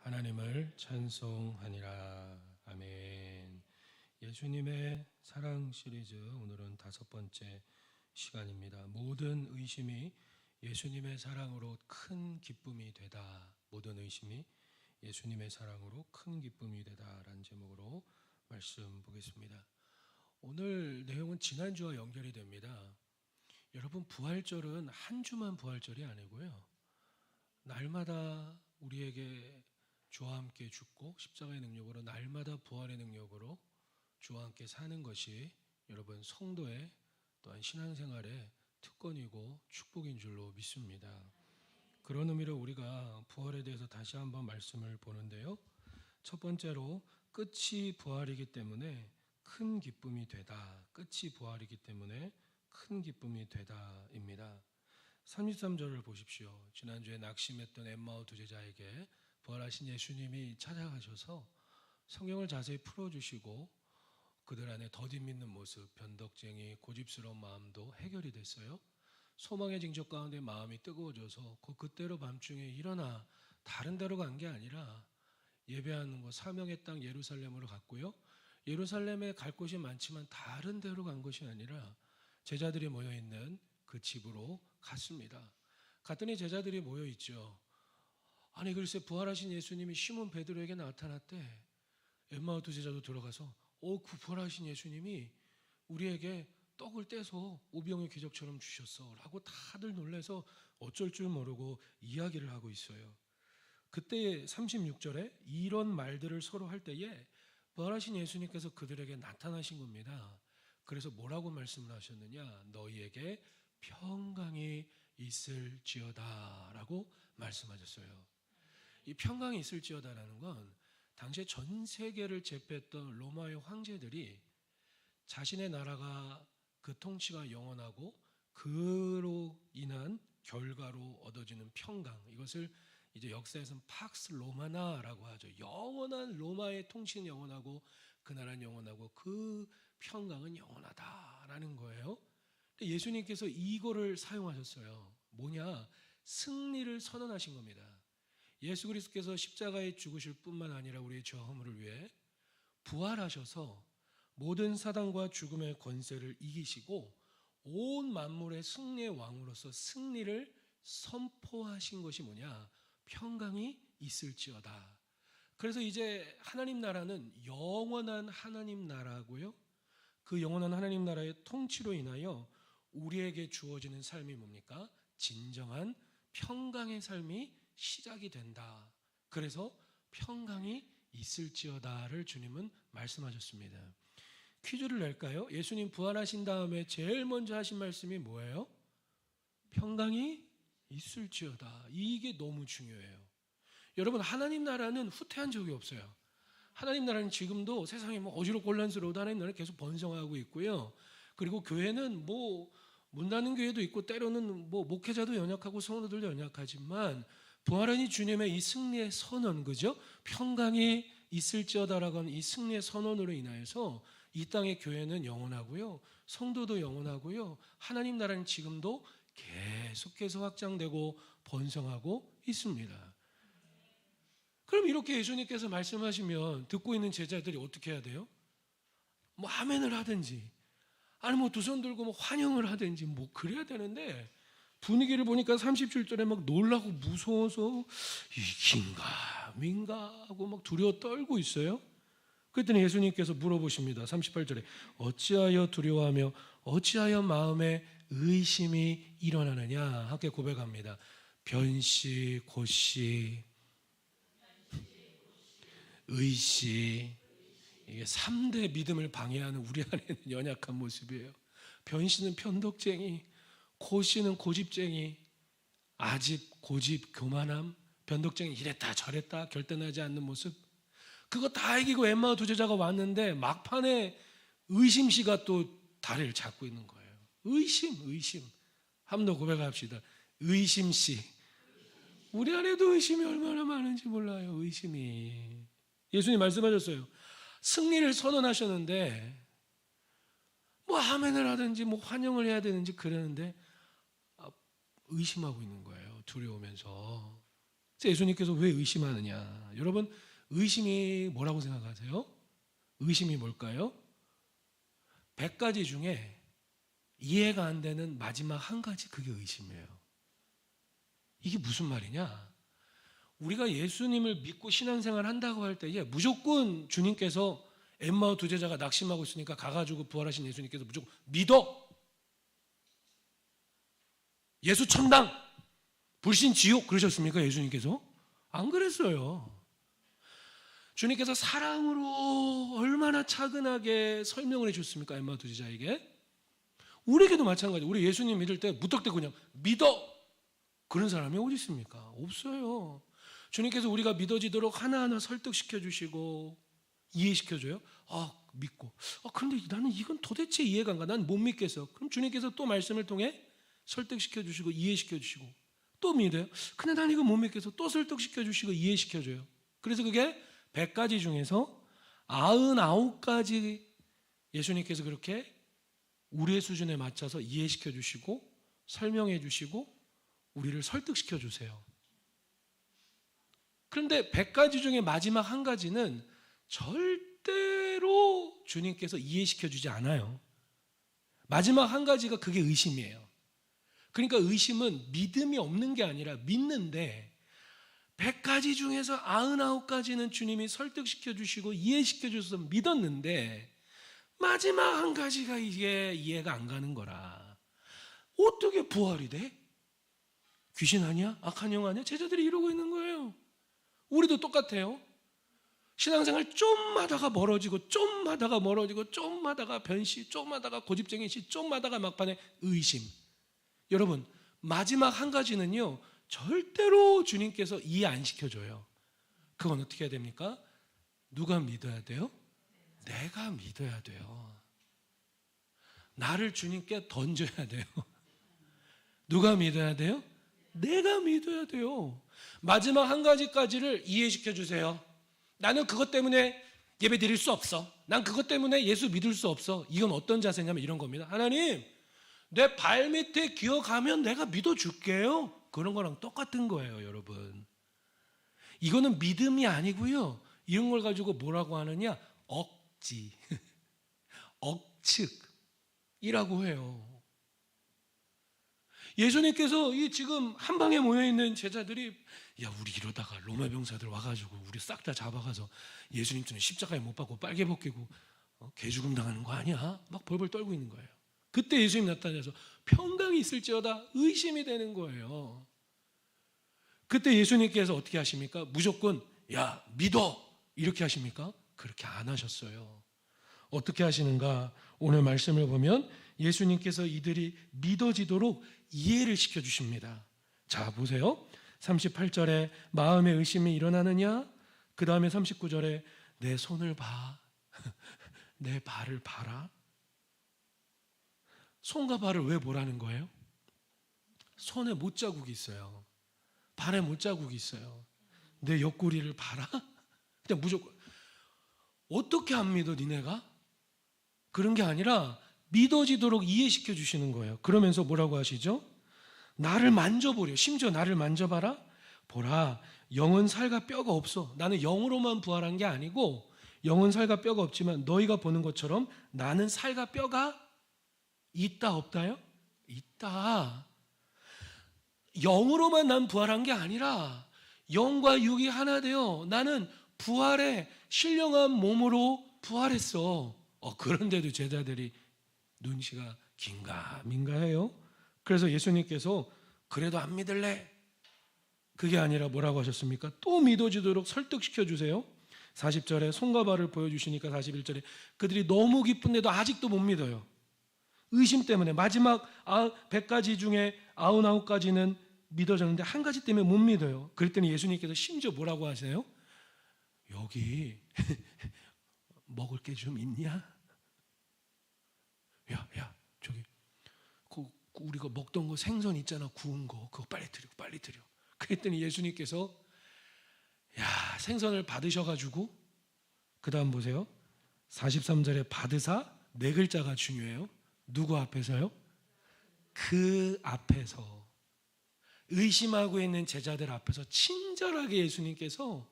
하나님을 찬송하니라. 아멘. 예수님의 사랑 시리즈 오늘은 5번째 시간입니다. 모든 의심이 예수님의 사랑으로 큰 기쁨이 되다. 모든 의심이 예수님의 사랑으로 큰 기쁨이 되다라는 제목으로 말씀 보겠습니다. 오늘 내용은 지난주와 연결이 됩니다. 여러분, 부활절은 한 주만 부활절이 아니고요, 날마다 우리에게 주와 함께 죽고 십자가의 능력으로 날마다 부활의 능력으로 주와 함께 사는 것이 여러분 성도의 또한 신앙생활의 특권이고 축복인 줄로 믿습니다. 그런 의미로 우리가 부활에 대해서 다시 한번 말씀을 보는데요, 첫 번째로 끝이 부활이기 때문에 큰 기쁨이 되다. 끝이 부활이기 때문에 큰 기쁨이 되다입니다. 33절을 보십시오. 지난주에 낙심했던 엠마오 두 제자에게 부활하신 예수님이 찾아가셔서 성경을 자세히 풀어주시고 그들 안에 더디 믿는 모습, 변덕쟁이, 고집스러운 마음도 해결이 됐어요. 소망의 징적 가운데 마음이 뜨거워져서 그때로 밤중에 일어나 다른 데로 간 게 아니라 예배하는 곳, 사명의 땅 예루살렘으로 갔고요, 예루살렘에 갈 곳이 많지만 다른 데로 간 것이 아니라 제자들이 모여있는 그 집으로 갔습니다. 갔더니 제자들이 모여있죠. 아니 글쎄, 부활하신 예수님이 시몬 베드로에게 나타났대. 엠마오 두 제자도 들어가서 그 부활하신 예수님이 우리에게 떡을 떼서 오병의 기적처럼 주셨어 라고 다들 놀라서 어쩔 줄 모르고 이야기를 하고 있어요. 그때 36절에 이런 말들을 서로 할 때에 부활하신 예수님께서 그들에게 나타나신 겁니다. 그래서 뭐라고 말씀을 하셨느냐? 너희에게 평강이 있을지어다 라고 말씀하셨어요. 이 평강이 있을지어다라는 건 당시에 전 세계를 제패했던 로마의 황제들이 자신의 나라가 그 통치가 영원하고 그로 인한 결과로 얻어지는 평강, 이것을 이제 역사에서는 팍스 로마나라고 하죠. 영원한 로마의 통치는 영원하고 그 나라는 영원하고 그 평강은 영원하다라는 거예요. 예수님께서 이거를 사용하셨어요. 뭐냐? 승리를 선언하신 겁니다. 예수 그리스도께서 십자가에 죽으실 뿐만 아니라 우리의 죄 허물을 위해 부활하셔서 모든 사단과 죽음의 권세를 이기시고 온 만물의 승리의 왕으로서 승리를 선포하신 것이 뭐냐? 평강이 있을지어다. 그래서 이제 하나님 나라는 영원한 하나님 나라고요, 그 영원한 하나님 나라의 통치로 인하여 우리에게 주어지는 삶이 뭡니까? 진정한 평강의 삶이 시작이 된다. 그래서 평강이 있을지어다를 주님은 말씀하셨습니다. 퀴즈를 낼까요? 예수님 부활하신 다음에 제일 먼저 하신 말씀이 뭐예요? 평강이 있을지어다. 이게 너무 중요해요. 여러분, 하나님 나라는 후퇴한 적이 없어요. 하나님 나라는 지금도 세상이 어지럽고 혼란스러워도 하나님 나라는 계속 번성하고 있고요. 그리고 교회는 문 닫는 교회도 있고 때로는 목회자도 연약하고 성도들도 연약하지만 부활한 주님의 이 승리의 선언, 그죠? 평강이 있을지어다라고 하는 이 승리의 선언으로 인하여서 이 땅의 교회는 영원하고요, 성도도 영원하고요, 하나님 나라는 지금도 계속해서 확장되고 번성하고 있습니다. 그럼 이렇게 예수님께서 말씀하시면 듣고 있는 제자들이 어떻게 해야 돼요? 아멘을 하든지 아니 두 손 들고 환영을 하든지 그래야 되는데, 분위기를 보니까 37절에 놀라고 무서워서 이긴가 민가 하고 두려워 떨고 있어요. 그랬더니 예수님께서 물어보십니다. 38절에 어찌하여 두려워하며 어찌하여 마음에 의심이 일어나느냐. 함께 고백합니다. 변시 고시 의시, 이게 3대 믿음을 방해하는 우리 안에는 연약한 모습이에요. 변시는 변덕쟁이, 고시는 고집쟁이, 아집, 고집, 교만함, 변덕쟁이, 이랬다 저랬다 결단하지 않는 모습, 그거 다 이기고 엠마오 두 제자가 왔는데 막판에 의심씨가 또 다리를 잡고 있는 거예요. 의심. 한 번 더 고백합시다. 의심씨. 우리 안에도 의심이 얼마나 많은지 몰라요. 의심이. 예수님 말씀하셨어요. 승리를 선언하셨는데 아멘을 하든지 환영을 해야 되는지 그러는데 의심하고 있는 거예요. 두려우면서. 예수님께서 왜 의심하느냐? 여러분, 의심이 뭐라고 생각하세요? 의심이 뭘까요? 100가지 중에 이해가 안 되는 마지막 한 가지, 그게 의심이에요. 이게 무슨 말이냐? 우리가 예수님을 믿고 신앙생활 한다고 할 때에 무조건 주님께서 엠마오 두 제자가 낙심하고 있으니까 가가지고 부활하신 예수님께서 무조건 믿어! 예수 천당! 불신 지옥! 그러셨습니까? 예수님께서? 안 그랬어요. 주님께서 사랑으로 얼마나 차근하게 설명을 해줬습니까? 엠마오 두 제자에게. 우리에게도 마찬가지. 우리 예수님 믿을 때 무턱대고 그냥 믿어! 그런 사람이 어디 있습니까? 없어요. 주님께서 우리가 믿어지도록 하나하나 설득시켜 주시고 이해시켜줘요. 믿고. 그런데 나는 이건 도대체 이해가 안 가. 난 못 믿겠어. 그럼 주님께서 또 말씀을 통해 설득시켜 주시고 이해시켜 주시고 또 믿어요. 근데 난 이거 못 믿겠어. 또 설득시켜 주시고 이해시켜 줘요. 그래서 그게 100가지 중에서 99가지 예수님께서 그렇게 우리의 수준에 맞춰서 이해시켜 주시고 설명해 주시고 우리를 설득시켜 주세요. 그런데 100가지 중에 마지막 한 가지는 절대로 주님께서 이해시켜 주지 않아요. 마지막 한 가지가 그게 의심이에요. 그러니까 의심은 믿음이 없는 게 아니라 믿는데 100가지 중에서 99가지는 주님이 설득시켜 주시고 이해시켜 주셔서 믿었는데 마지막 한 가지가 이게 이해가 안 가는 거라. 어떻게 부활이 돼? 귀신 아니야? 악한 영 아니야? 제자들이 이러고 있는 거예요. 우리도 똑같아요. 신앙생활 좀 하다가 멀어지고 좀 하다가 멀어지고 좀 하다가 변시, 좀 하다가 고집쟁이시, 좀 하다가 막판에 의심. 여러분, 마지막 한 가지는요 절대로 주님께서 이해 안 시켜줘요. 그건 어떻게 해야 됩니까? 누가 믿어야 돼요? 내가 믿어야 돼요. 나를 주님께 던져야 돼요. 누가 믿어야 돼요? 내가 믿어야 돼요. 마지막 한 가지까지를 이해시켜 주세요. 나는 그것 때문에 예배 드릴 수 없어. 난 그것 때문에 예수 믿을 수 없어. 이건 어떤 자세냐면 이런 겁니다. 하나님, 내 발밑에 기어가면 내가 믿어줄게요. 그런 거랑 똑같은 거예요, 여러분. 이거는 믿음이 아니고요. 이런 걸 가지고 뭐라고 하느냐? 억지, 억측이라고 해요. 예수님께서 이 지금 한 방에 모여있는 제자들이 우리 이러다가 로마 병사들 와가지고 우리 싹 다 잡아가서 예수님처럼 십자가에 못 박고 빨개 벗기고 개죽음 당하는 거 아니야? 막 벌벌 떨고 있는 거예요. 그때 예수님 나타나서 평강이 있을지어다 의심이 되는 거예요. 그때 예수님께서 어떻게 하십니까? 무조건 믿어 이렇게 하십니까? 그렇게 안 하셨어요. 어떻게 하시는가? 오늘 말씀을 보면 예수님께서 이들이 믿어지도록 이해를 시켜주십니다. 자, 보세요. 38절에 마음의 의심이 일어나느냐? 그 다음에 39절에 내 손을 봐. 내 발을 봐라. 손과 발을 왜 보라는 거예요? 손에 못자국이 있어요. 발에 못자국이 있어요. 내 옆구리를 봐라? 그냥 무조건. 어떻게 안 믿어 니네가? 그런 게 아니라 믿어지도록 이해시켜 주시는 거예요. 그러면서 뭐라고 하시죠? 나를 만져보려. 심지어 나를 만져봐라. 보라, 영은 살과 뼈가 없어. 나는 영으로만 부활한 게 아니고 영은 살과 뼈가 없지만 너희가 보는 것처럼 나는 살과 뼈가 있다 없다요? 있다. 영으로만 난 부활한 게 아니라 영과 육이 하나 되어 나는 부활의 신령한 몸으로 부활했어. 그런데도 제자들이 눈치가 긴가민가해요. 그래서 예수님께서 그래도 안 믿을래? 그게 아니라 뭐라고 하셨습니까? 또 믿어지도록 설득시켜 주세요. 40절에 손과 발을 보여주시니까 41절에 그들이 너무 기쁜데도 아직도 못 믿어요. 의심 때문에 마지막 100가지 중에 99가지는 믿어졌는데 한 가지 때문에 못 믿어요. 그랬더니 예수님께서 심지어 뭐라고 하세요? 여기 먹을 게 좀 있냐? 야, 저기 우리가 먹던 거 생선 있잖아, 구운 거, 그거 빨리 드려. 그랬더니 예수님께서 생선을 받으셔가지고 그 다음 보세요. 43절에 받으사 네 글자가 중요해요. 누구 앞에서요? 그 앞에서 의심하고 있는 제자들 앞에서 친절하게 예수님께서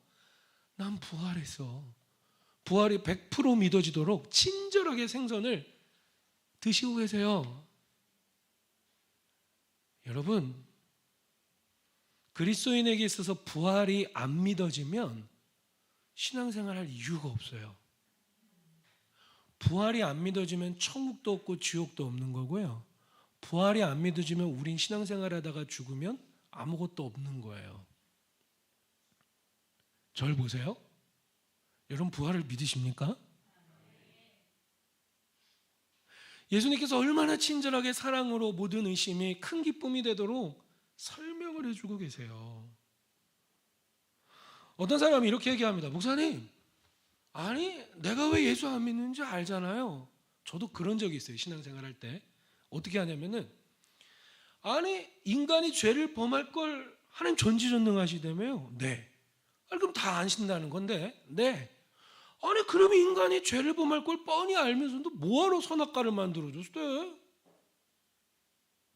난 부활했어. 부활이 100% 믿어지도록 친절하게 생선을 드시고 계세요. 여러분, 그리스도인에게 있어서 부활이 안 믿어지면 신앙생활 할 이유가 없어요. 부활이 안 믿어지면 천국도 없고 지옥도 없는 거고요. 부활이 안 믿어지면 우린 신앙생활 하다가 죽으면 아무것도 없는 거예요. 절 보세요. 여러분 부활을 믿으십니까? 예수님께서 얼마나 친절하게 사랑으로 모든 의심이 큰 기쁨이 되도록 설명을 해주고 계세요. 어떤 사람이 이렇게 얘기합니다. 목사님, 아니 내가 왜 예수 안 믿는지 알잖아요. 저도 그런 적이 있어요. 신앙생활 할 때. 어떻게 하냐면은, 아니 인간이 죄를 범할 걸 하나님 전지전능하시다며요. 네. 아니 그럼 다 안신다는 건데. 네. 아니 그러면 인간이 죄를 범할 걸 뻔히 알면서도 뭐하러 선악과를 만들어줬대?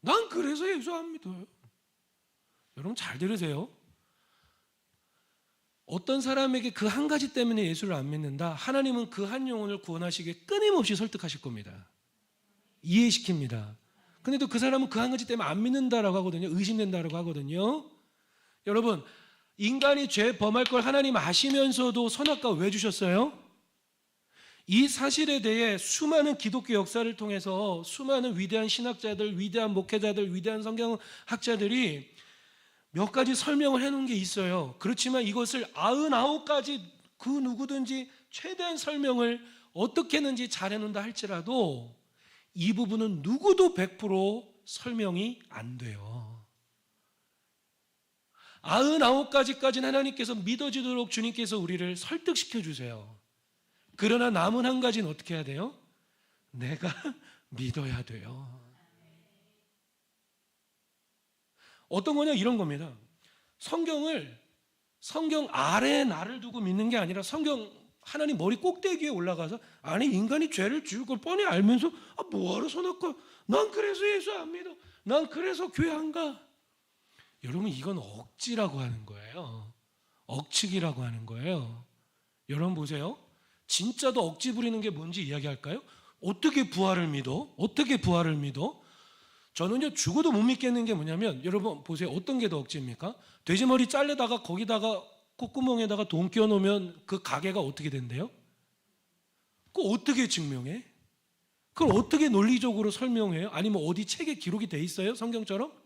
난 그래서 예수 안 믿어요. 여러분 잘 들으세요. 어떤 사람에게 그 한 가지 때문에 예수를 안 믿는다, 하나님은 그 한 영혼을 구원하시기에 끊임없이 설득하실 겁니다. 이해시킵니다. 근데 또 그 사람은 그 한 가지 때문에 안 믿는다라고 하거든요. 의심된다라고 하거든요. 여러분, 인간이 죄 범할 걸 하나님 아시면서도 선악과 왜 주셨어요? 이 사실에 대해 수많은 기독교 역사를 통해서 수많은 위대한 신학자들, 위대한 목회자들, 위대한 성경학자들이 몇 가지 설명을 해놓은 게 있어요. 그렇지만 이것을 99가지 그 누구든지 최대한 설명을 어떻게 했는지 잘 해놓는다 할지라도 이 부분은 누구도 100% 설명이 안 돼요. 99가지까지는 하나님께서 믿어지도록 주님께서 우리를 설득시켜 주세요. 그러나 남은 한 가지는 어떻게 해야 돼요? 내가 믿어야 돼요. 어떤 거냐, 이런 겁니다. 성경 아래에 나를 두고 믿는 게 아니라 성경 하나님 머리 꼭대기에 올라가서, 아니 인간이 죄를 지을 걸 뻔히 알면서 뭐하러 선악과, 난 그래서 예수 안 믿어, 난 그래서 교회 안 가. 여러분 이건 억지라고 하는 거예요. 억측이라고 하는 거예요. 여러분 보세요. 진짜도 억지 부리는 게 뭔지 이야기할까요? 어떻게 부활을 믿어? 어떻게 부활을 믿어? 저는요 죽어도 못 믿겠는 게 뭐냐면, 여러분 보세요. 어떤 게 더 억지입니까? 돼지머리 잘려다가 거기다가 콧구멍에다가 돈 끼워 놓으면 그 가게가 어떻게 된대요? 그거 어떻게 증명해? 그걸 어떻게 논리적으로 설명해요? 아니면 어디 책에 기록이 돼 있어요? 성경처럼?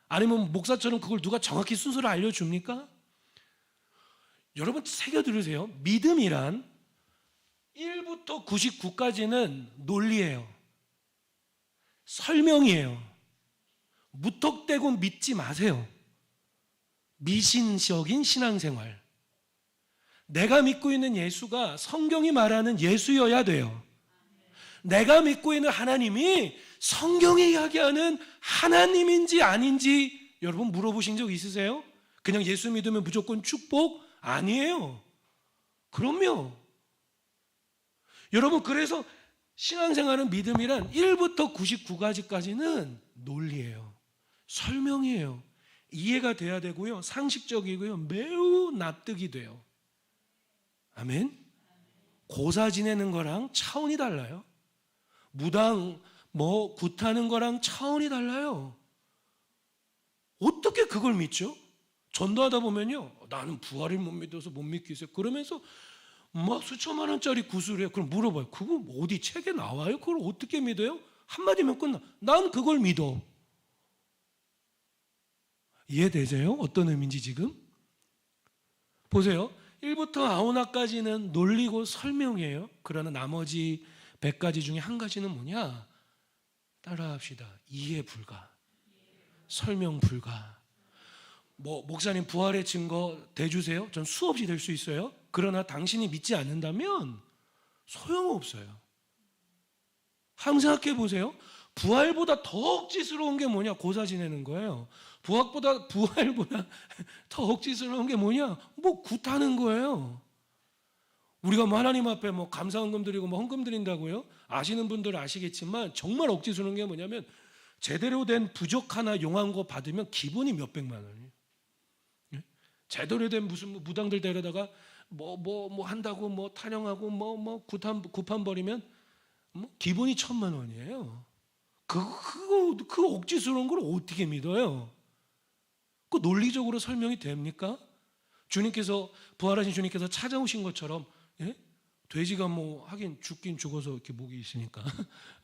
아니면 목사처럼 그걸 누가 정확히 순서를 알려줍니까? 여러분 새겨 들으세요. 믿음이란 1부터 99까지는 논리예요. 설명이에요. 무턱대고 믿지 마세요. 미신적인 신앙생활. 내가 믿고 있는 예수가 성경이 말하는 예수여야 돼요. 내가 믿고 있는 하나님이 성경에 이야기하는 하나님인지 아닌지 여러분 물어보신 적 있으세요? 그냥 예수 믿으면 무조건 축복? 아니에요. 그럼요. 여러분 그래서 신앙생활은 믿음이란 1부터 99가지까지는 논리예요. 설명이에요. 이해가 돼야 되고요. 상식적이고요. 매우 납득이 돼요. 아멘? 고사 지내는 거랑 차원이 달라요. 무당 굿하는 거랑 차원이 달라요. 어떻게 그걸 믿죠? 전도하다 보면요, 나는 부활을 못 믿어서 못 믿겠어요. 그러면서 막 수천만 원짜리 구슬을 해요. 그럼 물어봐요. 그거 어디 책에 나와요? 그걸 어떻게 믿어요? 한마디면 끝나. 난 그걸 믿어. 이해되세요? 어떤 의미인지 지금? 보세요. 1부터 9까지는 논리고 설명이에요. 그러나 나머지 100가지 중에 한 가지는 뭐냐? 따라합시다. 이해 불가. 설명 불가. 목사님 부활의 증거 대주세요? 전 수없이 될 수 있어요. 그러나 당신이 믿지 않는다면 소용없어요. 항상 생각해 보세요. 부활보다 더 억지스러운 게 뭐냐? 고사 지내는 거예요. 부활보다 더 억지스러운 게 뭐냐? 굿하는 거예요. 우리가 하나님 앞에 감사헌금 드리고 헌금 드린다고요? 아시는 분들은 아시겠지만 정말 억지스러운 게 뭐냐면, 제대로 된 부적 하나 용한 거 받으면 기본이 몇백만 원이에요. 제대로 된 무슨 무당들 데려다가 뭐 한다고 뭐 타령하고 뭐 구판 벌이면 뭐 기본이 1,000,000원이에요. 그 억지스러운 걸 어떻게 믿어요? 그 논리적으로 설명이 됩니까? 주님께서 부활하신 주님께서 찾아오신 것처럼, 예? 돼지가 뭐 하긴 죽긴 죽어서 이렇게 목이 있으니까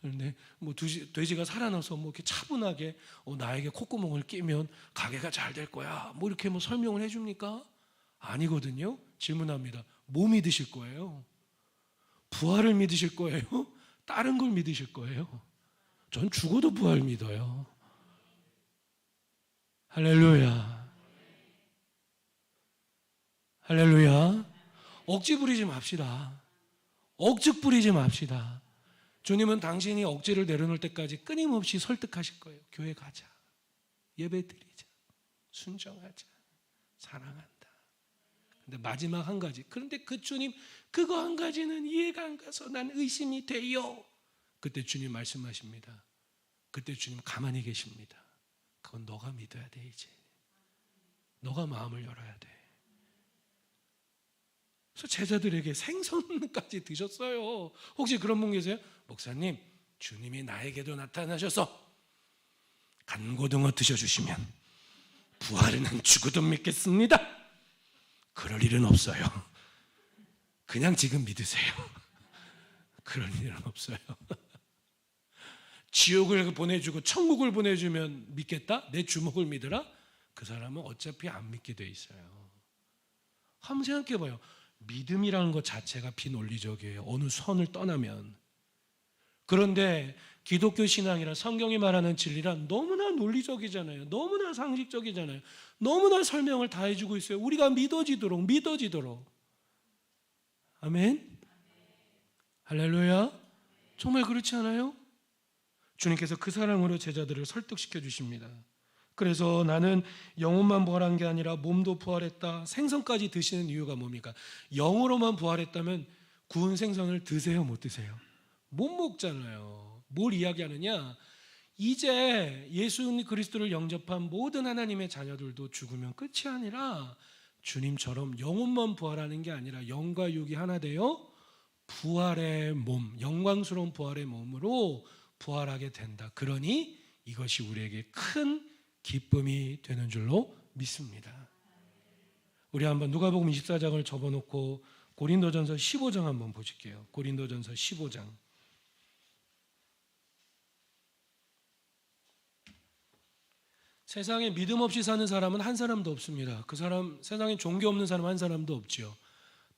그런데 뭐 돼지가 살아나서 뭐 이렇게 차분하게 나에게 콧구멍을 끼면 가게가 잘 될 거야 뭐 이렇게 뭐 설명을 해줍니까? 아니거든요. 질문합니다. 뭐 믿으실 거예요? 부활을 믿으실 거예요? 다른 걸 믿으실 거예요? 전 죽어도 부활 믿어요. 할렐루야. 할렐루야. 억지 부리지 맙시다. 억측 부리지 맙시다. 주님은 당신이 억지를 내려놓을 때까지 끊임없이 설득하실 거예요. 교회 가자. 예배 드리자. 순종하자. 사랑한다. 근데 마지막 한 가지. 그런데 그 주님 그거 한 가지는 이해가 안 가서 난 의심이 돼요. 그때 주님 말씀하십니다. 그때 주님 가만히 계십니다. 그건 너가 믿어야 돼 이제. 너가 마음을 열어야 돼. 그래서 제자들에게 생선까지 드셨어요. 혹시 그런 분 계세요? 목사님, 주님이 나에게도 나타나셔서 간고등어 드셔주시면 부활은 죽어도 믿겠습니다. 그럴 일은 없어요. 그냥 지금 믿으세요. 그럴 일은 없어요. 지옥을 보내주고 천국을 보내주면 믿겠다? 내 주먹을 믿으라? 그 사람은 어차피 안 믿게 돼 있어요. 한번 생각해 봐요. 믿음이라는 것 자체가 비논리적이에요. 어느 선을 떠나면. 그런데 기독교 신앙이란 성경이 말하는 진리란 너무나 논리적이잖아요. 너무나 상식적이잖아요. 너무나 설명을 다 해주고 있어요. 우리가 믿어지도록. 아멘. 할렐루야. 정말 그렇지 않아요? 주님께서 그 사랑으로 제자들을 설득시켜 주십니다. 그래서 나는 영혼만 부활한 게 아니라 몸도 부활했다. 생선까지 드시는 이유가 뭡니까? 영으로만 부활했다면 구운 생선을 드세요, 못 드세요? 못 먹잖아요. 뭘 이야기하느냐? 이제 예수 그리스도를 영접한 모든 하나님의 자녀들도 죽으면 끝이 아니라 주님처럼 영혼만 부활하는 게 아니라 영과 육이 하나 되어 부활의 몸, 영광스러운 부활의 몸으로 부활하게 된다. 그러니 이것이 우리에게 큰 기쁨이 되는 줄로 믿습니다. 우리 한번 누가복음 24장을 접어놓고 고린도전서 15장 한번 보실게요. 고린도전서 15장. 세상에 믿음 없이 사는 사람은 한 사람도 없습니다. 그 사람, 세상에 종교 없는 사람 한 사람도 없지요.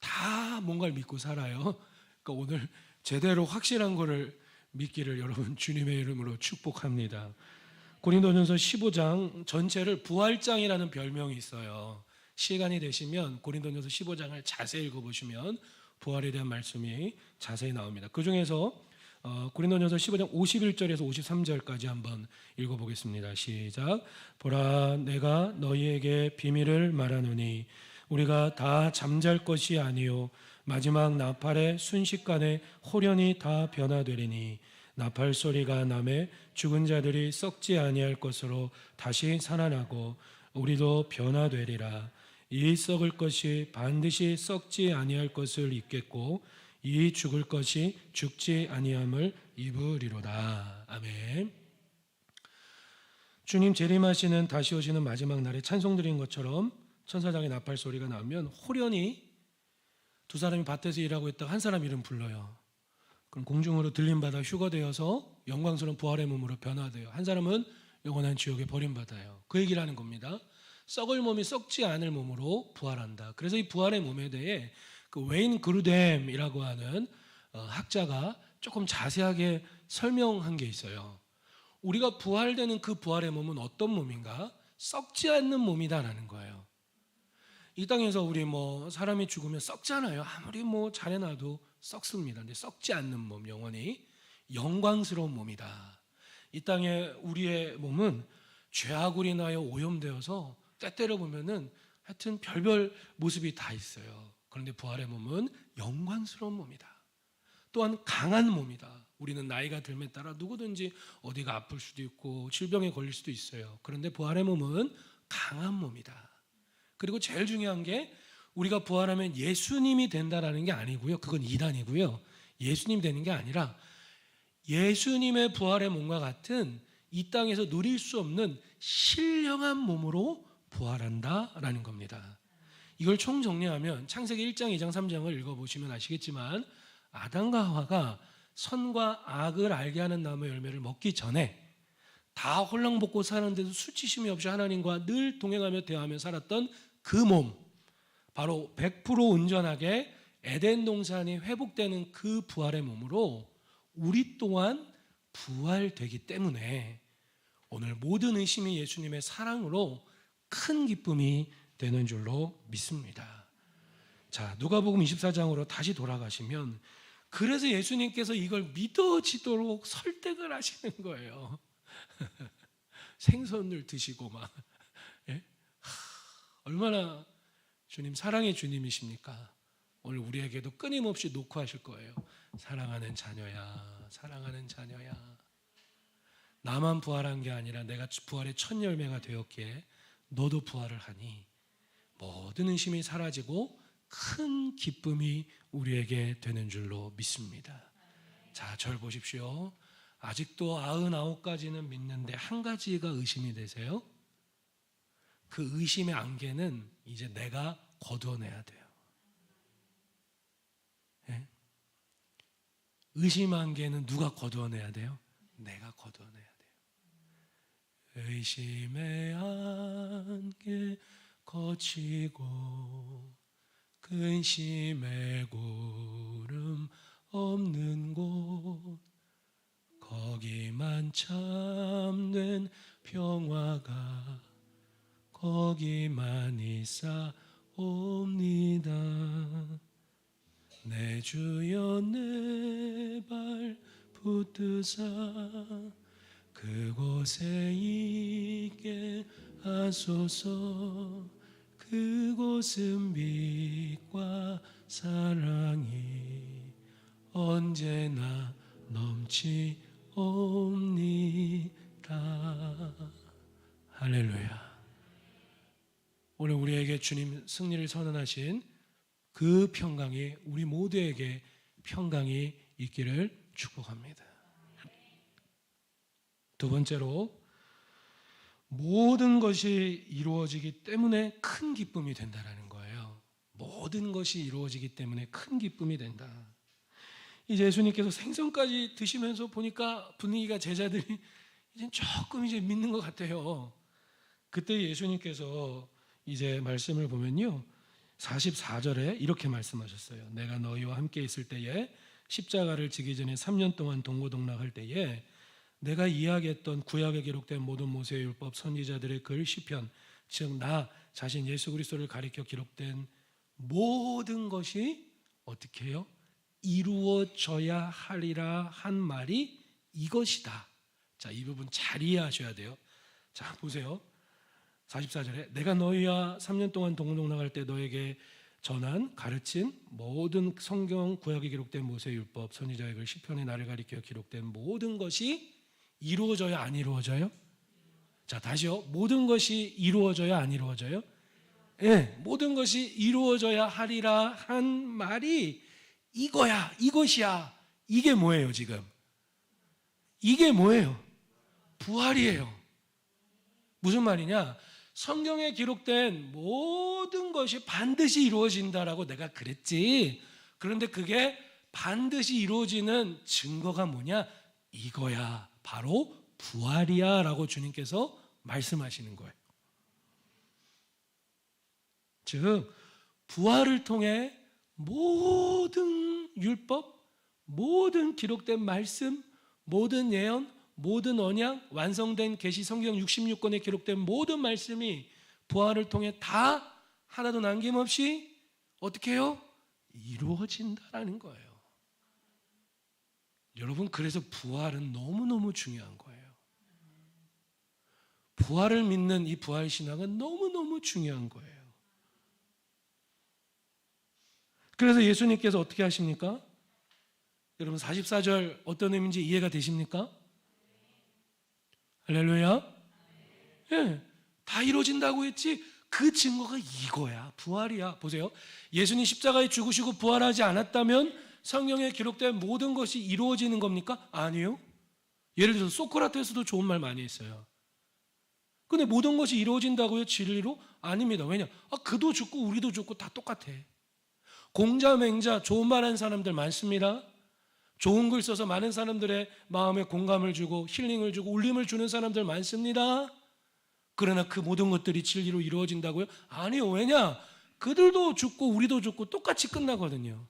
다 뭔가를 믿고 살아요. 그러니까 오늘 제대로 확실한 거를 믿기를 여러분 주님의 이름으로 축복합니다. 고린도전서 15장 전체를 부활장이라는 별명이 있어요. 시간이 되시면 고린도전서 15장을 자세히 읽어보시면 부활에 대한 말씀이 자세히 나옵니다. 그 중에서 고린도전서 15장 51절에서 53절까지 한번 읽어보겠습니다. 시작. 보라, 내가 너희에게 비밀을 말하노니 우리가 다 잠잘 것이 아니요 마지막 나팔의 순식간에 홀연히 다 변화되리니 나팔 소리가 나매 죽은 자들이 썩지 아니할 것으로 다시 살아나고 우리도 변화되리라. 이 썩을 것이 반드시 썩지 아니할 것을 입겠고 이 죽을 것이 죽지 아니함을 입으리로다. 아멘. 주님 재림하시는 다시 오시는 마지막 날에 찬송드린 것처럼 천사장의 나팔 소리가 나면 홀연히 두 사람이 밭에서 일하고 있다가 한 사람 이름 불러요. 그럼 공중으로 들림받아 휴거되어서 영광스러운 부활의 몸으로 변화돼요. 한 사람은 영원한 지옥에 버림받아요. 그 얘기를 하는 겁니다. 썩을 몸이 썩지 않을 몸으로 부활한다. 그래서 이 부활의 몸에 대해 그 웨인 그루뎀이라고 하는 학자가 조금 자세하게 설명한 게 있어요. 우리가 부활되는 그 부활의 몸은 어떤 몸인가? 썩지 않는 몸이다라는 거예요. 이 땅에서 우리 사람이 죽으면 썩잖아요. 아무리 잘해놔도 썩습니다. 근데 썩지 않는 몸, 영원히 영광스러운 몸이다. 이 땅에 우리의 몸은 죄악으로 인하여 오염되어서 때때로 보면은 하여튼 별별 모습이 다 있어요. 그런데 부활의 몸은 영광스러운 몸이다. 또한 강한 몸이다. 우리는 나이가 들에 따라 누구든지 어디가 아플 수도 있고 질병에 걸릴 수도 있어요. 그런데 부활의 몸은 강한 몸이다. 그리고 제일 중요한 게 우리가 부활하면 예수님이 된다라는 게 아니고요. 그건 이단이고요. 예수님 되는 게 아니라 예수님의 부활의 몸과 같은 이 땅에서 누릴 수 없는 신령한 몸으로 부활한다라는 겁니다. 이걸 총정리하면 창세기 1장, 2장, 3장을 읽어보시면 아시겠지만 아담과 하와가 선과 악을 알게 하는 나무의 열매를 먹기 전에 다 홀랑벗고 사는데도 수치심이 없이 하나님과 늘 동행하며 대화하며 살았던 그 몸, 바로 100% 온전하게 에덴 동산이 회복되는 그 부활의 몸으로 우리 또한 부활되기 때문에 오늘 모든 의심이 예수님의 사랑으로 큰 기쁨이 되는 줄로 믿습니다. 자, 누가복음 24장으로 다시 돌아가시면 그래서 예수님께서 이걸 믿어지도록 설득을 하시는 거예요. 생선을 드시고 막 예? 얼마나 주님 사랑의 주님이십니까? 오늘 우리에게도 끊임없이 녹화하실 거예요. 사랑하는 자녀야, 사랑하는 자녀야. 나만 부활한 게 아니라 내가 부활의 첫 열매가 되었기에 너도 부활을 하니 모든 의심이 사라지고 큰 기쁨이 우리에게 되는 줄로 믿습니다. 자, 절 보십시오. 아직도 99가지는 믿는데 한 가지가 의심이 되세요? 그 의심의 안개는 이제 내가 거두어내야 돼요. 예? 의심 안개는 누가 거두어내야 돼요? 내가 거두어내야 돼요. 의심의 안개 거치고 근심의 구름 없는 곳 거기만 참된 평화가 거기만 있사옵니다. 내 주여 내 발 붙드사 그곳에 있게 하소서. 그곳은 빛과 사랑이 언제나 넘치옵니다. 할렐루야. 오늘 우리에게 주님 승리를 선언하신 그 평강이 우리 모두에게 평강이 있기를 축복합니다. 두 번째로 모든 것이 이루어지기 때문에 큰 기쁨이 된다는 거예요. 모든 것이 이루어지기 때문에 큰 기쁨이 된다. 이제 예수님께서 생선까지 드시면서 보니까 분위기가 제자들이 이제 조금 이제 믿는 것 같아요. 그때 예수님께서 이제 말씀을 보면요, 44절에 이렇게 말씀하셨어요. 내가 너희와 함께 있을 때에 십자가를 지기 전에 3년 동안 동고동락할 때에 내가 이야기했던 구약에 기록된 모든 모세의 율법 선지자들의 글 시편, 즉 나 자신 예수 그리스도를 가리켜 기록된 모든 것이 어떻게 해요? 이루어져야 하리라 한 말이 이것이다. 자, 이 부분 잘 이해하셔야 돼요. 자, 보세요. 44절에 내가 너희와 3년 동안 동고동락할 때 너에게 전한 가르친 모든 성경 구약에 기록된 모세의 율법 선지자의 글 시편에 나를 가리켜 기록된 모든 것이 이루어져요, 안 이루어져요? 자, 다시요. 모든 것이 이루어져요, 안 이루어져요? 예, 모든 것이 이루어져야 하리라 한 말이 이거야, 이것이야. 이게 뭐예요, 지금? 이게 뭐예요? 부활이에요. 무슨 말이냐? 성경에 기록된 모든 것이 반드시 이루어진다라고 내가 그랬지. 그런데 그게 반드시 이루어지는 증거가 뭐냐? 이거야. 바로 부활이야 라고 주님께서 말씀하시는 거예요. 즉 부활을 통해 모든 율법, 모든 기록된 말씀, 모든 예언, 모든 언약, 완성된 계시 성경 66권에 기록된 모든 말씀이 부활을 통해 다 하나도 남김없이 어떻게 해요? 이루어진다라는 거예요. 여러분, 그래서 부활은 너무너무 중요한 거예요. 부활을 믿는 이 부활신앙은 너무너무 중요한 거예요. 그래서 예수님께서 어떻게 하십니까? 여러분 44절 어떤 의미인지 이해가 되십니까? 할렐루야. 예, 다 이루어진다고 했지 그 증거가 이거야. 부활이야. 보세요. 예수님 십자가에 죽으시고 부활하지 않았다면 성경에 기록된 모든 것이 이루어지는 겁니까? 아니요. 예를 들어서 소크라테스도 좋은 말 많이 했어요. 근데 모든 것이 이루어진다고요? 진리로? 아닙니다. 왜냐? 그도 죽고 우리도 죽고 다 똑같아. 공자 맹자 좋은 말 하는 사람들 많습니다. 좋은 글 써서 많은 사람들의 마음에 공감을 주고 힐링을 주고 울림을 주는 사람들 많습니다. 그러나 그 모든 것들이 진리로 이루어진다고요? 아니요. 왜냐? 그들도 죽고 우리도 죽고 똑같이 끝나거든요.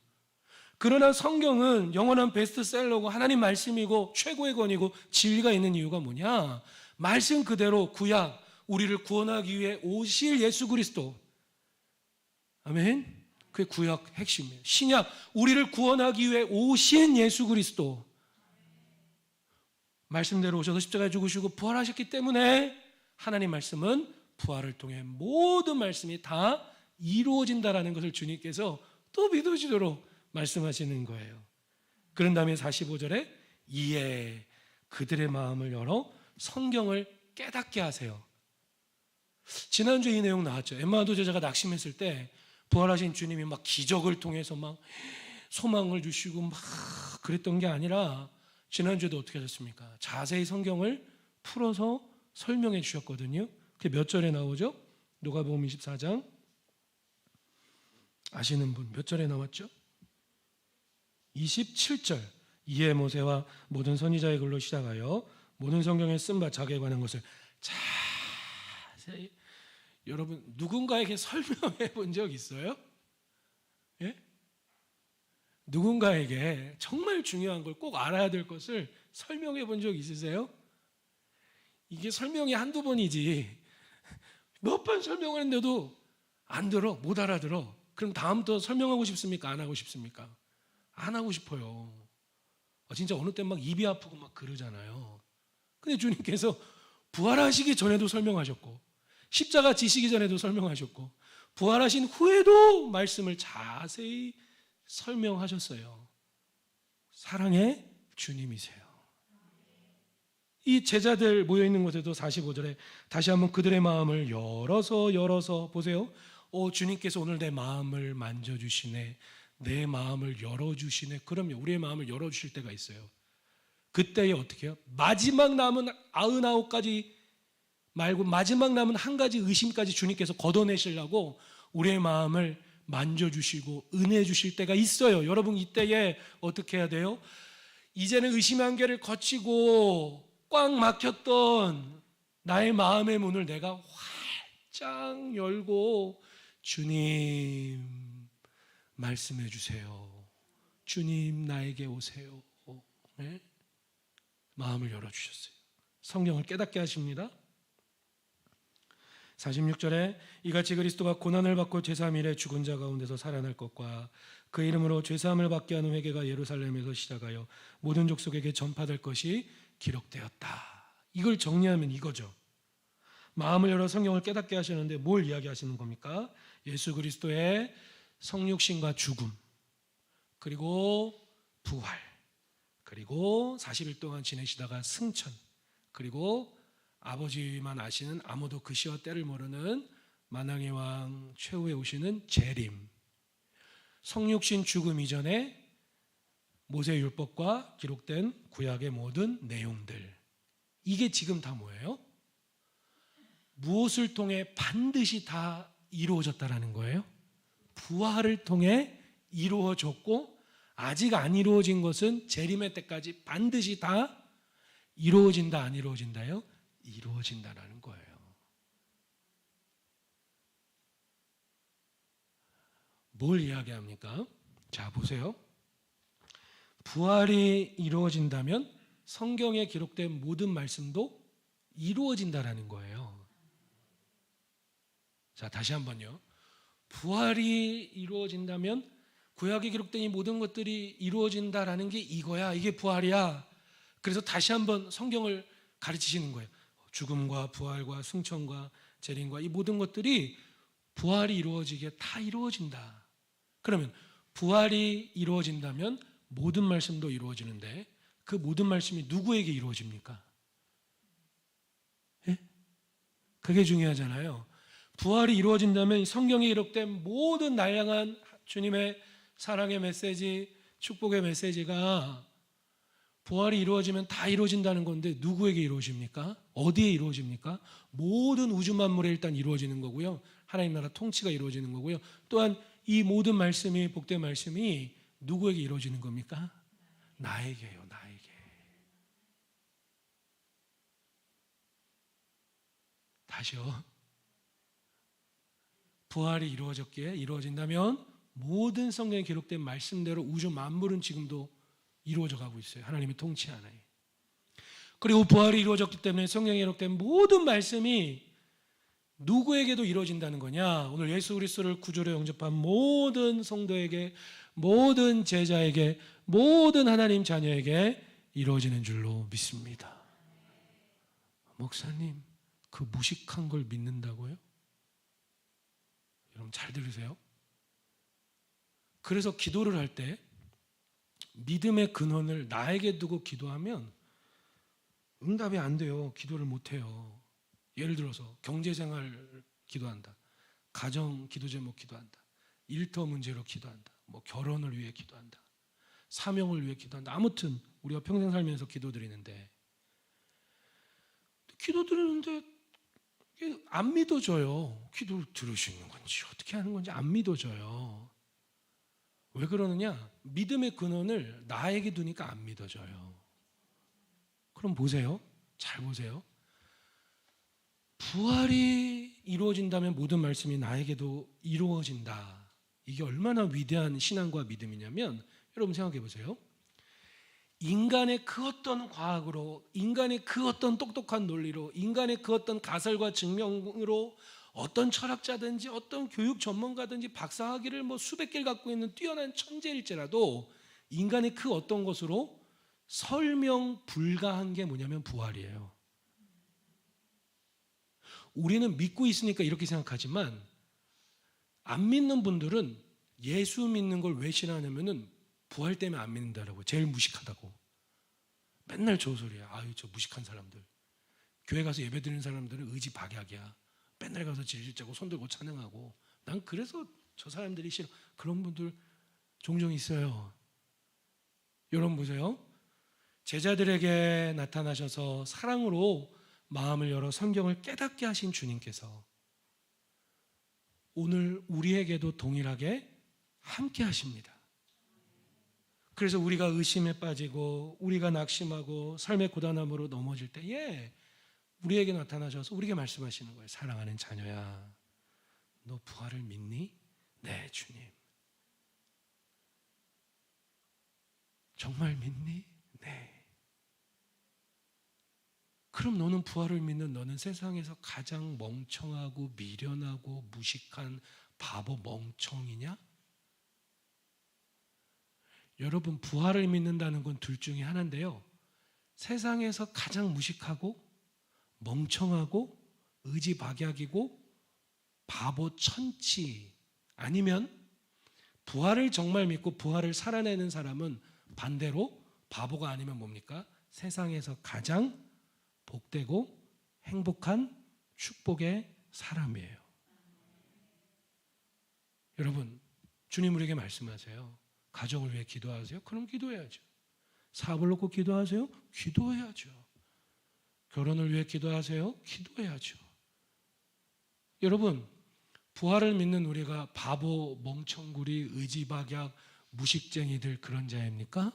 그러나 성경은 영원한 베스트셀러고 하나님 말씀이고 최고의 권위고 진리가 있는 이유가 뭐냐? 말씀 그대로 구약 우리를 구원하기 위해 오실 예수 그리스도. 아멘. 그게 구약 핵심이에요. 신약 우리를 구원하기 위해 오신 예수 그리스도. 말씀대로 오셔서 십자가에 죽으시고 부활하셨기 때문에 하나님 말씀은 부활을 통해 모든 말씀이 다 이루어진다라는 것을 주님께서 또 믿으시도록 말씀하시는 거예요. 그런 다음에 45절에 이에 그들의 마음을 열어 성경을 깨닫게 하세요. 지난주에 이 내용 나왔죠. 엠마도 제자가 낙심했을 때 부활하신 주님이 막 기적을 통해서 막 소망을 주시고 막 그랬던 게 아니라 지난주에도 어떻게 하셨습니까? 자세히 성경을 풀어서 설명해 주셨거든요. 그게 몇 절에 나오죠? 누가복음 24장 아시는 분 몇 절에 나왔죠? 27절 이에 모세와 모든 선지자의 글로 시작하여 모든 성경에 쓴 바 자기에 관한 것을 자세히 여러분 누군가에게 설명해 본 적 있어요? 예? 누군가에게 정말 중요한 걸 꼭 알아야 될 것을 설명해 본 적 있으세요? 이게 설명이 한두 번이지 몇 번 설명을 했는데도 안 들어, 못 알아들어. 그럼 다음부터 설명하고 싶습니까? 안 하고 싶습니까? 안 하고 싶어요. 진짜 어느 때 막 입이 아프고 막 그러잖아요. 근데 주님께서 부활하시기 전에도 설명하셨고 십자가 지시기 전에도 설명하셨고 부활하신 후에도 말씀을 자세히 설명하셨어요. 사랑의 주님이세요. 이 제자들 모여있는 곳에도 45절에 다시 한번 그들의 마음을 열어서 보세요. 주님께서 오늘 내 마음을 만져주시네, 내 마음을 열어주시네. 그럼요, 우리의 마음을 열어주실 때가 있어요. 그때에 어떻게 해요? 마지막 남은 99가지 말고 마지막 남은 한 가지 의심까지 주님께서 걷어내시려고 우리의 마음을 만져주시고 은혜 주실 때가 있어요. 여러분 이때에 어떻게 해야 돼요? 이제는 의심의 한계를 거치고 꽉 막혔던 나의 마음의 문을 내가 활짝 열고 주님 말씀해 주세요. 주님 나에게 오세요. 네? 마음을 열어주셨어요. 성경을 깨닫게 하십니다. 46절에 이같이 그리스도가 고난을 받고 제3일에 죽은 자 가운데서 살아날 것과 그 이름으로 죄사함을 받게 하는 회개가 예루살렘에서 시작하여 모든 족속에게 전파될 것이 기록되었다. 이걸 정리하면 이거죠. 마음을 열어 성경을 깨닫게 하시는데 뭘 이야기하시는 겁니까? 예수 그리스도의 성육신과 죽음, 그리고 부활, 그리고 40일 동안 지내시다가 승천, 그리고 아버지만 아시는 아무도 그 시와 때를 모르는 만왕의 왕 최후에 오시는 재림, 성육신 죽음 이전에 모세의 율법과 기록된 구약의 모든 내용들, 이게 지금 다 뭐예요? 무엇을 통해 반드시 다 이루어졌다라는 거예요? 부활을 통해 이루어졌고 아직 안 이루어진 것은 재림의 때까지 반드시 다 이루어진다 안 이루어진다요? 이루어진다라는 거예요. 뭘 이야기합니까? 자 보세요. 부활이 이루어진다면 성경에 기록된 모든 말씀도 이루어진다라는 거예요. 자 다시 한번요. 부활이 이루어진다면 구약에 기록된 이 모든 것들이 이루어진다라는 게 이거야. 이게 부활이야. 그래서 다시 한번 성경을 가르치시는 거예요. 죽음과 부활과 승천과 재림과 이 모든 것들이 부활이 이루어지게 다 이루어진다. 그러면 부활이 이루어진다면 모든 말씀도 이루어지는데 그 모든 말씀이 누구에게 이루어집니까? 예? 그게 중요하잖아요. 부활이 이루어진다면 성경에 기록된 모든 다양한 주님의 사랑의 메시지, 축복의 메시지가 부활이 이루어지면 다 이루어진다는 건데 누구에게 이루어집니까? 어디에 이루어집니까? 모든 우주 만물에 일단 이루어지는 거고요. 하나님 나라 통치가 이루어지는 거고요. 또한 이 모든 말씀이, 복된 말씀이 누구에게 이루어지는 겁니까? 나에게요, 나에게. 다시요. 부활이 이루어진다면 모든 성경에 기록된 말씀대로 우주 만물은 지금도 이루어져 가고 있어요. 하나님의 통치 안에. 그리고 부활이 이루어졌기 때문에 성경에 기록된 모든 말씀이 누구에게도 이루어진다는 거냐? 오늘 예수 그리스도를 구주로 영접한 모든 성도에게, 모든 제자에게, 모든 하나님 자녀에게 이루어지는 줄로 믿습니다. 목사님, 그 무식한 걸 믿는다고요? 여러분 잘 들으세요. 그래서 기도를 할 때 믿음의 근원을 나에게 두고 기도하면 응답이 안 돼요. 기도를 못 해요. 예를 들어서 경제생활 기도한다. 가정 기도 제목 기도한다. 일터 문제로 기도한다. 뭐 결혼을 위해 기도한다. 사명을 위해 기도한다. 아무튼 우리가 평생 살면서 기도 드리는데 안 믿어져요. 기도 들으시는 건지 어떻게 하는 건지 안 믿어져요. 왜 그러느냐? 믿음의 근원을 나에게 두니까 안 믿어져요. 그럼 보세요. 잘 보세요. 부활이 이루어진다면 모든 말씀이 나에게도 이루어진다. 이게 얼마나 위대한 신앙과 믿음이냐면 여러분 생각해 보세요. 인간의 그 어떤 과학으로, 인간의 그 어떤 똑똑한 논리로, 인간의 그 어떤 가설과 증명으로 어떤 철학자든지 어떤 교육 전문가든지 박사학위를 뭐 수백 개를 갖고 있는 뛰어난 천재일지라도 인간의 그 어떤 것으로 설명 불가한 게 뭐냐면 부활이에요. 우리는 믿고 있으니까 이렇게 생각하지만 안 믿는 분들은 예수 믿는 걸 왜 싫어하냐면은 부활 때문에 안 믿는다라고. 제일 무식하다고. 맨날 저 소리야. 아유 저 무식한 사람들. 교회 가서 예배 드리는 사람들은 의지 박약이야. 맨날 가서 질질 짜고 손 들고 찬양하고. 난 그래서 저 사람들이 싫어. 그런 분들 종종 있어요. 여러분 보세요. 제자들에게 나타나셔서 사랑으로 마음을 열어 성경을 깨닫게 하신 주님께서 오늘 우리에게도 동일하게 함께 하십니다. 그래서 우리가 의심에 빠지고 우리가 낙심하고 삶의 고단함으로 넘어질 때에 우리에게 나타나셔서 우리에게 말씀하시는 거예요. 사랑하는 자녀야, 너 부활을 믿니? 네, 주님. 정말 믿니? 네. 그럼 너는 부활을 믿는 너는 세상에서 가장 멍청하고 미련하고 무식한 바보 멍청이냐? 여러분 부활을 믿는다는 건 둘 중에 하나인데요. 세상에서 가장 무식하고 멍청하고 의지박약이고 바보 천치 아니면 부활을 정말 믿고 부활을 살아내는 사람은 반대로 바보가 아니면 뭡니까? 세상에서 가장 복되고 행복한 축복의 사람이에요. 여러분 주님 우리에게 말씀하세요. 가정을 위해 기도하세요? 그럼 기도해야죠. 사업을 놓고 기도하세요? 기도해야죠. 결혼을 위해 기도하세요? 기도해야죠. 여러분 부활을 믿는 우리가 바보, 멍청구리, 의지박약, 무식쟁이들 그런 자입니까?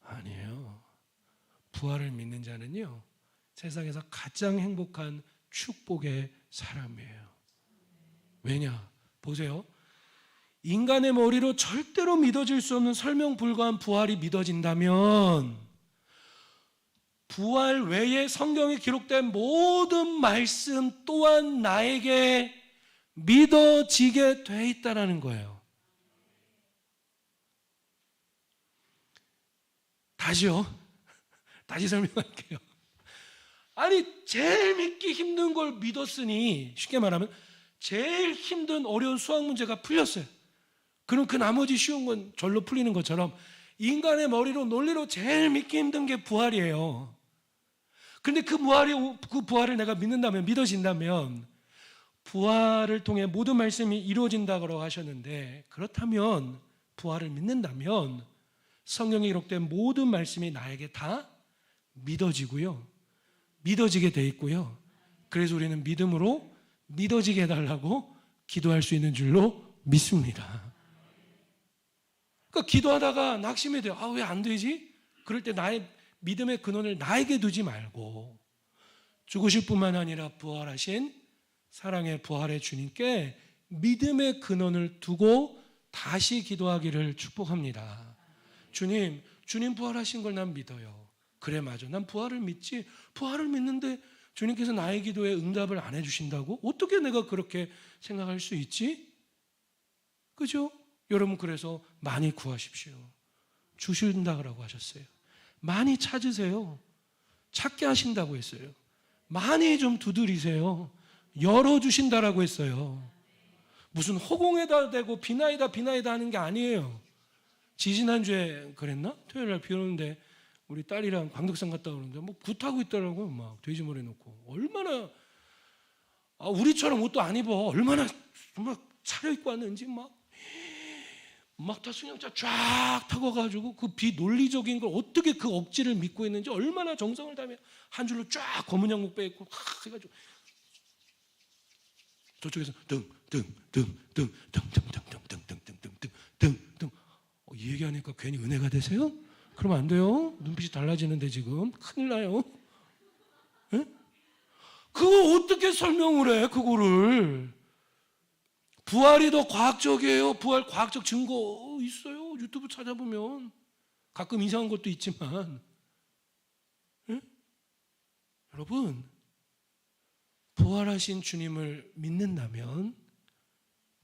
아니에요. 부활을 믿는 자는요 세상에서 가장 행복한 축복의 사람이에요. 왜냐? 보세요. 인간의 머리로 절대로 믿어질 수 없는 설명 불가한 부활이 믿어진다면 부활 외에 성경에 기록된 모든 말씀 또한 나에게 믿어지게 돼 있다는 거예요. 다시요. 다시 설명할게요. 아니 제일 믿기 힘든 걸 믿었으니 쉽게 말하면 제일 힘든 어려운 수학 문제가 풀렸어요. 그럼 그 나머지 쉬운 건 절로 풀리는 것처럼 인간의 머리로 논리로 제일 믿기 힘든 게 부활이에요. 그런데 그 부활을 내가 믿는다면 믿어진다면 부활을 통해 모든 말씀이 이루어진다고 하셨는데, 그렇다면 부활을 믿는다면 성경에 기록된 모든 말씀이 나에게 다 믿어지고요, 믿어지게 돼 있고요. 그래서 우리는 믿음으로 믿어지게 해달라고 기도할 수 있는 줄로 믿습니다. 그러니까 기도하다가 낙심이 돼요. 왜 안 되지? 그럴 때 나의 믿음의 근원을 나에게 두지 말고 죽으실 뿐만 아니라 부활하신 사랑의 부활의 주님께 믿음의 근원을 두고 다시 기도하기를 축복합니다. 주님 부활하신 걸 난 믿어요. 그래, 맞아. 난 부활을 믿지. 부활을 믿는데 주님께서 나의 기도에 응답을 안 해주신다고? 어떻게 내가 그렇게 생각할 수 있지? 그죠? 여러분, 그래서 많이 구하십시오. 주신다고 하셨어요. 많이 찾으세요. 찾게 하신다고 했어요. 많이 좀 두드리세요. 열어주신다라고 했어요. 무슨 허공에다 대고 비나이다 하는 게 아니에요. 지지난주에 그랬나? 토요일날 비 오는데 우리 딸이랑 광덕산 갔다 오는데 뭐 굿하고 있더라고요. 막 돼지머리 놓고. 얼마나 우리처럼 옷도 안 입어. 얼마나 막 차려입고 왔는지 막 다 승용차 쫙 타고 가지고 그 비논리적인 걸 어떻게 그 억지를 믿고 있는지, 얼마나 정성을 다하며 한 줄로 쫙 검은 양복 빼고 해가지고 저쪽에서 이 얘기하니까 괜히 은혜가 되세요? 그러면 안 돼요. 눈빛이 달라지는데 지금 큰일 나요. 에? 그거 어떻게 설명을 해? 그거를. 부활이 더 과학적이에요. 부활 과학적 증거 있어요. 유튜브 찾아보면 가끔 이상한 것도 있지만, 에? 여러분, 부활하신 주님을 믿는다면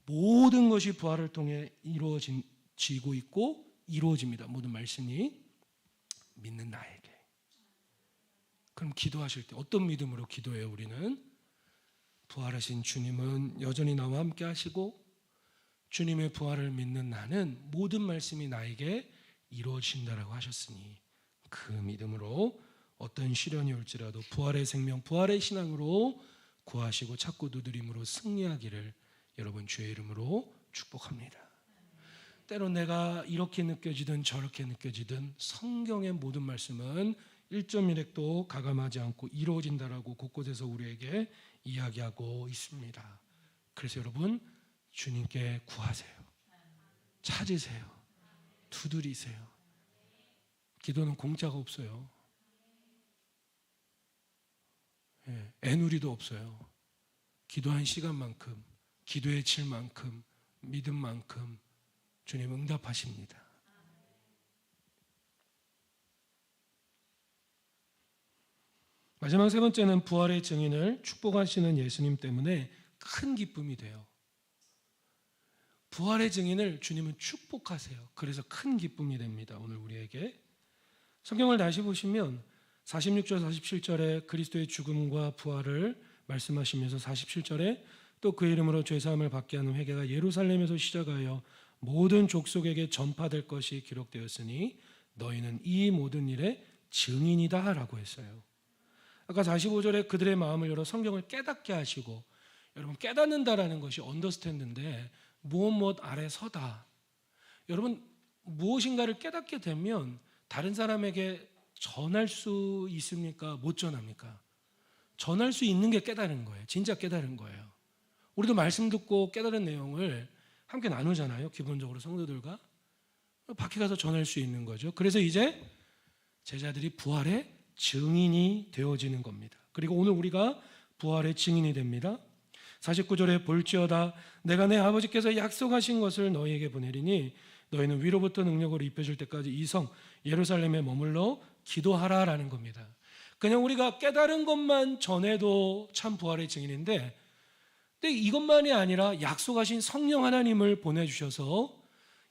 모든 것이 부활을 통해 이루어지고 있고 이루어집니다. 모든 말씀이 믿는 나에게. 그럼 기도하실 때 어떤 믿음으로 기도해요? 우리는 부활하신 주님은 여전히 나와 함께 하시고 주님의 부활을 믿는 나는 모든 말씀이 나에게 이루어진다라고 하셨으니 그 믿음으로 어떤 시련이 올지라도 부활의 생명, 부활의 신앙으로 구하시고 찾고 두드림으로 승리하기를 여러분 주의 이름으로 축복합니다. 때로 내가 이렇게 느껴지든 저렇게 느껴지든 성경의 모든 말씀은 1.1획도 가감하지 않고 이루어진다라고 곳곳에서 우리에게 이야기하고 있습니다. 그래서 여러분, 주님께 구하세요. 찾으세요. 두드리세요. 기도는 공짜가 없어요. 애누리도 없어요. 기도한 시간만큼, 기도의 질만큼, 믿음만큼 주님 응답하십니다. 마지막 세 번째는 부활의 증인을 축복하시는 예수님 때문에 큰 기쁨이 돼요. 부활의 증인을 주님은 축복하세요. 그래서 큰 기쁨이 됩니다. 오늘 우리에게. 성경을 다시 보시면 46절 47절에 그리스도의 죽음과 부활을 말씀하시면서 47절에 또 그 이름으로 죄사함을 받게 하는 회개가 예루살렘에서 시작하여 모든 족속에게 전파될 것이 기록되었으니 너희는 이 모든 일의 증인이다 라고 했어요. 아까 45절에 그들의 마음을 열어 성경을 깨닫게 하시고, 여러분 깨닫는다라는 것이 언더스탠드인데 무엇 아래 서다. 여러분 무엇인가를 깨닫게 되면 다른 사람에게 전할 수 있습니까? 못 전합니까? 전할 수 있는 게 깨달은 거예요. 진짜 깨달은 거예요. 우리도 말씀 듣고 깨달은 내용을 함께 나누잖아요. 기본적으로 성도들과 밖에 가서 전할 수 있는 거죠. 그래서 이제 제자들이 부활의 증인이 되어지는 겁니다. 그리고 오늘 우리가 부활의 증인이 됩니다. 49절에 볼지어다 내가 내 아버지께서 약속하신 것을 너희에게 보내리니 너희는 위로부터 능력으로 입혀질 때까지 이 성 예루살렘에 머물러 기도하라라는 겁니다. 그냥 우리가 깨달은 것만 전해도 참 부활의 증인인데, 근데 이것만이 아니라 약속하신 성령 하나님을 보내주셔서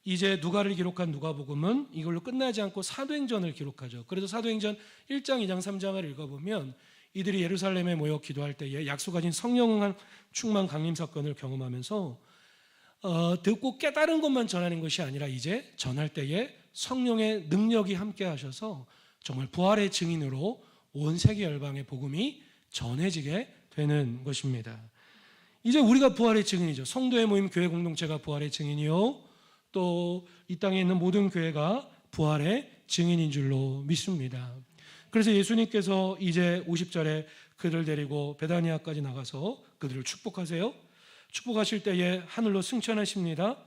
이제 누가를 기록한 누가복음은 이걸로 끝나지 않고 사도행전을 기록하죠. 그래서 사도행전 1장, 2장, 3장을 읽어보면 이들이 예루살렘에 모여 기도할 때에 약속하신 성령 충만 강림 사건을 경험하면서 듣고 깨달은 것만 전하는 것이 아니라 이제 전할 때에 성령의 능력이 함께 하셔서 정말 부활의 증인으로 온 세계 열방의 복음이 전해지게 되는 것입니다. 이제 우리가 부활의 증인이죠. 성도의 모임 교회 공동체가 부활의 증인이요, 또 이 땅에 있는 모든 교회가 부활의 증인인 줄로 믿습니다. 그래서 예수님께서 이제 50절에 그들 데리고 베다니아까지 나가서 그들을 축복하세요. 축복하실 때에 하늘로 승천하십니다.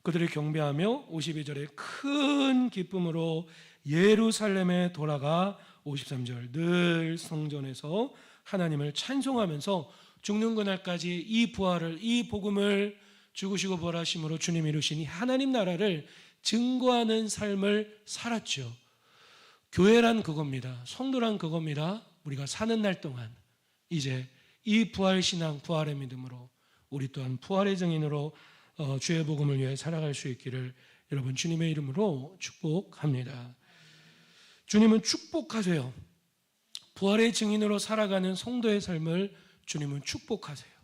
그들을 경배하며 52절에 큰 기쁨으로 예루살렘에 돌아가 53절 늘 성전에서 하나님을 찬송하면서 죽는 그날까지 이 부활을, 이 복음을, 죽으시고 부활하심으로 주님 이루신 이 하나님 나라를 증거하는 삶을 살았죠. 교회란 그겁니다. 성도란 그겁니다. 우리가 사는 날 동안 이제 이 부활 신앙, 부활의 믿음으로 우리 또한 부활의 증인으로 주의 복음을 위해 살아갈 수 있기를 여러분 주님의 이름으로 축복합니다. 주님은 축복하세요. 부활의 증인으로 살아가는 성도의 삶을 주님은 축복하세요.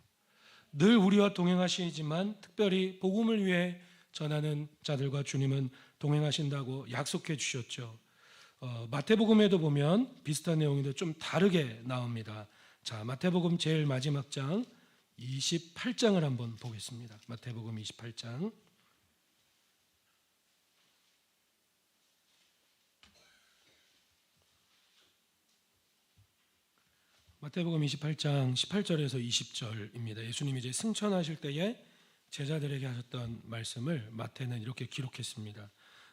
늘 우리와 동행하시지만 특별히 복음을 위해 전하는 자들과 주님은 동행하신다고 약속해 주셨죠. 마태복음에도 보면 비슷한 내용인데 좀 다르게 나옵니다. 자, 마태복음 제일 마지막 장 28장을 한번 보겠습니다. 마태복음 28장. 마태복음 28장 18절에서 20절입니다. 예수님이 이제 승천하실 때에 제자들에게 하셨던 말씀을 마태는 이렇게 기록했습니다.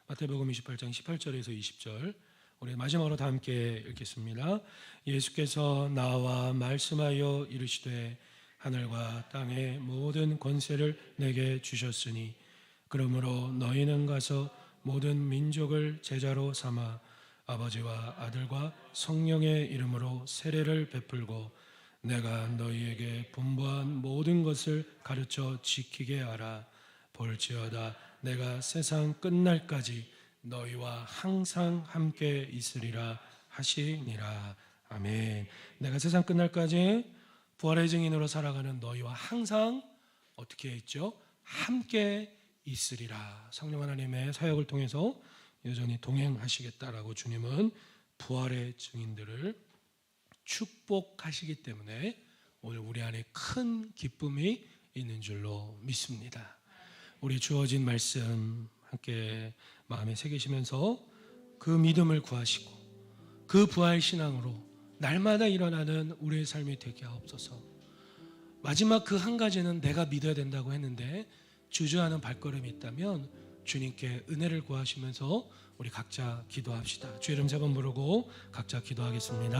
마태복음 28장 18절에서 20절 우리 마지막으로 다 함께 읽겠습니다. 예수께서 나와 말씀하여 이르시되 하늘과 땅의 모든 권세를 내게 주셨으니 그러므로 너희는 가서 모든 민족을 제자로 삼아 아버지와 아들과 성령의 이름으로 세례를 베풀고 내가 너희에게 분부한 모든 것을 가르쳐 지키게 하라. 볼지어다 내가 세상 끝날까지 너희와 항상 함께 있으리라 하시니라. 아멘. 내가 세상 끝날까지 부활의 증인으로 살아가는 너희와 항상 어떻게 있죠? 함께 있으리라. 성령 하나님의 사역을 통해서 여전히 동행하시겠다라고 주님은 부활의 증인들을 축복하시기 때문에 오늘 우리 안에 큰 기쁨이 있는 줄로 믿습니다. 우리 주어진 말씀 함께 마음에 새기시면서 그 믿음을 구하시고 그 부활 신앙으로 날마다 일어나는 우리의 삶이 되게 하옵소서. 마지막 그 한 가지는 내가 믿어야 된다고 했는데 주저하는 발걸음이 있다면 주님께 은혜를 구하시면서 우리 각자 기도합시다. 주의 이름 3번 부르고 각자 기도하겠습니다.